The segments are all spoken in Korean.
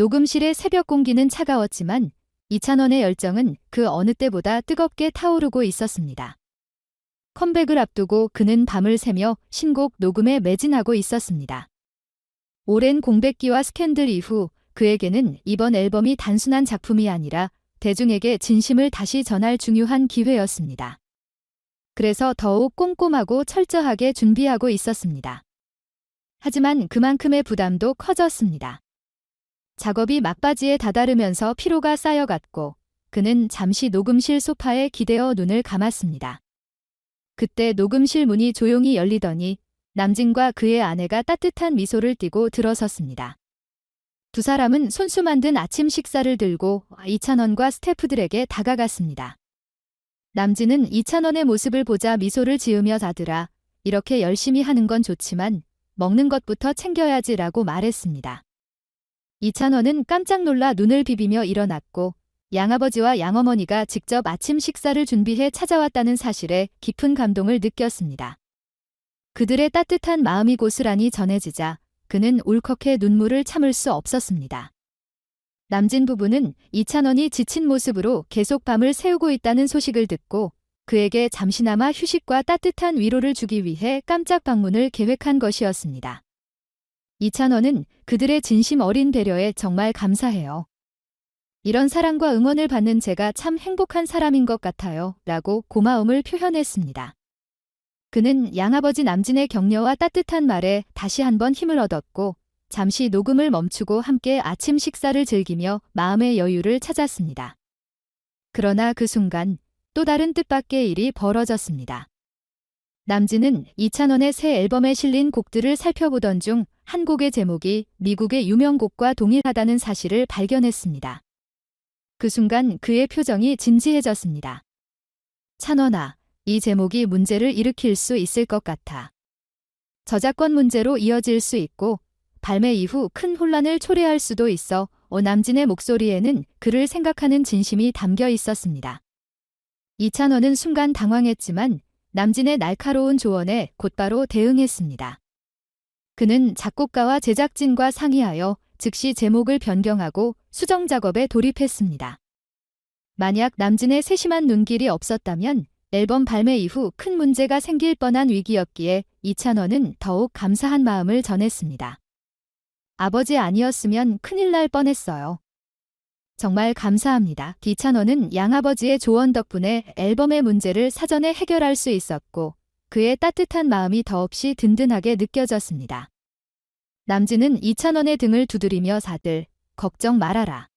녹음실의 새벽 공기는 차가웠지만 이찬원의 열정은 그 어느 때보다 뜨겁게 타오르고 있었습니다. 컴백을 앞두고 그는 밤을 새며 신곡 녹음에 매진하고 있었습니다. 오랜 공백기와 스캔들 이후 그에게는 이번 앨범이 단순한 작품이 아니라 대중에게 진심을 다시 전할 중요한 기회였습니다. 그래서 더욱 꼼꼼하고 철저하게 준비하고 있었습니다. 하지만 그만큼의 부담도 커졌습니다. 작업이 막바지에 다다르면서 피로가 쌓여갔고 그는 잠시 녹음실 소파에 기대어 눈을 감았습니다. 그때 녹음실 문이 조용히 열리더니 남진과 그의 아내가 따뜻한 미소를 띠고 들어섰습니다. 두 사람은 손수 만든 아침 식사를 들고 이찬원과 스태프들에게 다가갔습니다. 남진은 이찬원의 모습을 보자 미소를 지으며 다들아 이렇게 열심히 하는 건 좋지만 먹는 것부터 챙겨야지라고 말했습니다. 이찬원은 깜짝 놀라 눈을 비비며 일어났고 양아버지와 양어머니가 직접 아침 식사를 준비해 찾아왔다는 사실에 깊은 감동을 느꼈습니다. 그들의 따뜻한 마음이 고스란히 전해지자 그는 울컥해 눈물을 참을 수 없었습니다. 남진 부부는 이찬원이 지친 모습으로 계속 밤을 새우고 있다는 소식을 듣고 그에게 잠시나마 휴식과 따뜻한 위로를 주기 위해 깜짝 방문을 계획한 것이었습니다. 이찬원은 그들의 진심 어린 배려에 정말 감사해요. 이런 사랑과 응원을 받는 제가 참 행복한 사람인 것 같아요. 라고 고마움을 표현했습니다. 그는 양아버지 남진의 격려와 따뜻한 말에 다시 한번 힘을 얻었고 잠시 녹음을 멈추고 함께 아침 식사를 즐기며 마음의 여유를 찾았습니다. 그러나 그 순간 또 다른 뜻밖의 일이 벌어졌습니다. 남진은 이찬원의 새 앨범에 실린 곡들을 살펴보던 중 한 곡의 제목이 미국의 유명 곡과 동일하다는 사실을 발견했습니다. 그 순간 그의 표정이 진지해졌습니다. 찬원아, 이 제목이 문제를 일으킬 수 있을 것 같아. 저작권 문제로 이어질 수 있고 발매 이후 큰 혼란을 초래할 수도 있어. 남진의 목소리에는 그를 생각하는 진심이 담겨 있었습니다. 이찬원은 순간 당황했지만 남진의 날카로운 조언에 곧바로 대응했습니다. 그는 작곡가와 제작진과 상의하여 즉시 제목을 변경하고 수정 작업에 돌입했습니다. 만약 남진의 세심한 눈길이 없었다면 앨범 발매 이후 큰 문제가 생길 뻔한 위기였기에 이찬원은 더욱 감사한 마음을 전했습니다. 아버지 아니었으면 큰일 날 뻔했어요. 정말 감사합니다. 이찬원은 양아버지의 조언 덕분에 앨범의 문제를 사전에 해결할 수 있었고 그의 따뜻한 마음이 더없이 든든하게 느껴졌습니다. 남진은 이찬원의 등을 두드리며 사들 걱정 말아라.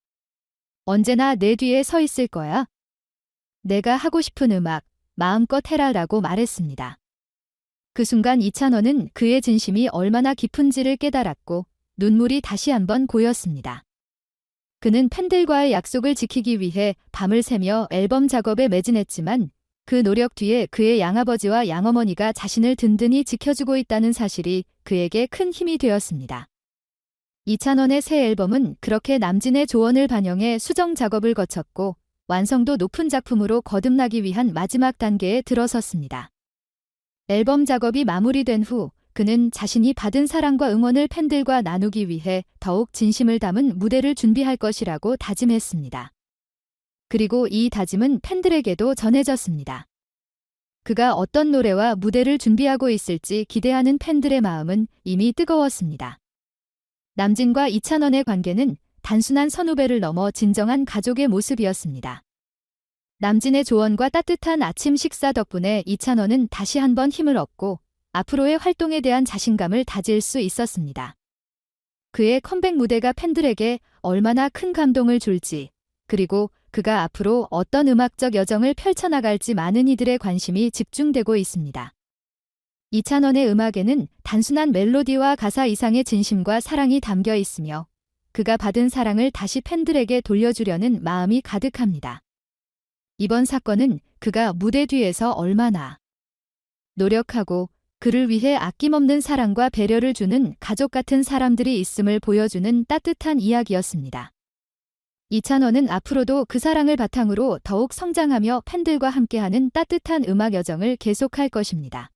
언제나 내 뒤에 서 있을 거야. 내가 하고 싶은 음악 마음껏 해라라고 말했습니다. 그 순간 이찬원은 그의 진심이 얼마나 깊은지를 깨달았고 눈물이 다시 한번 고였습니다. 그는 팬들과의 약속을 지키기 위해 밤을 새며 앨범 작업에 매진했지만 그 노력 뒤에 그의 양아버지와 양어머니가 자신을 든든히 지켜주고 있다는 사실이 그에게 큰 힘이 되었습니다. 이찬원의 새 앨범은 그렇게 남진의 조언을 반영해 수정 작업을 거쳤고 완성도 높은 작품으로 거듭나기 위한 마지막 단계에 들어섰습니다. 앨범 작업이 마무리된 후 그는 자신이 받은 사랑과 응원을 팬들과 나누기 위해 더욱 진심을 담은 무대를 준비할 것이라고 다짐했습니다. 그리고 이 다짐은 팬들에게도 전해졌습니다. 그가 어떤 노래와 무대를 준비하고 있을지 기대하는 팬들의 마음은 이미 뜨거웠습니다. 남진과 이찬원의 관계는 단순한 선후배를 넘어 진정한 가족의 모습이었습니다. 남진의 조언과 따뜻한 아침 식사 덕분에 이찬원은 다시 한번 힘을 얻고 앞으로의 활동에 대한 자신감을 다질 수 있었습니다. 그의 컴백 무대가 팬들에게 얼마나 큰 감동을 줄지, 그리고 그가 앞으로 어떤 음악적 여정을 펼쳐나갈지 많은 이들의 관심이 집중되고 있습니다. 이찬원의 음악에는 단순한 멜로디와 가사 이상의 진심과 사랑이 담겨 있으며 그가 받은 사랑을 다시 팬들에게 돌려주려는 마음이 가득합니다. 이번 사건은 그가 무대 뒤에서 얼마나 노력하고 그를 위해 아낌없는 사랑과 배려를 주는 가족 같은 사람들이 있음을 보여주는 따뜻한 이야기였습니다. 이찬원은 앞으로도 그 사랑을 바탕으로 더욱 성장하며 팬들과 함께하는 따뜻한 음악 여정을 계속할 것입니다.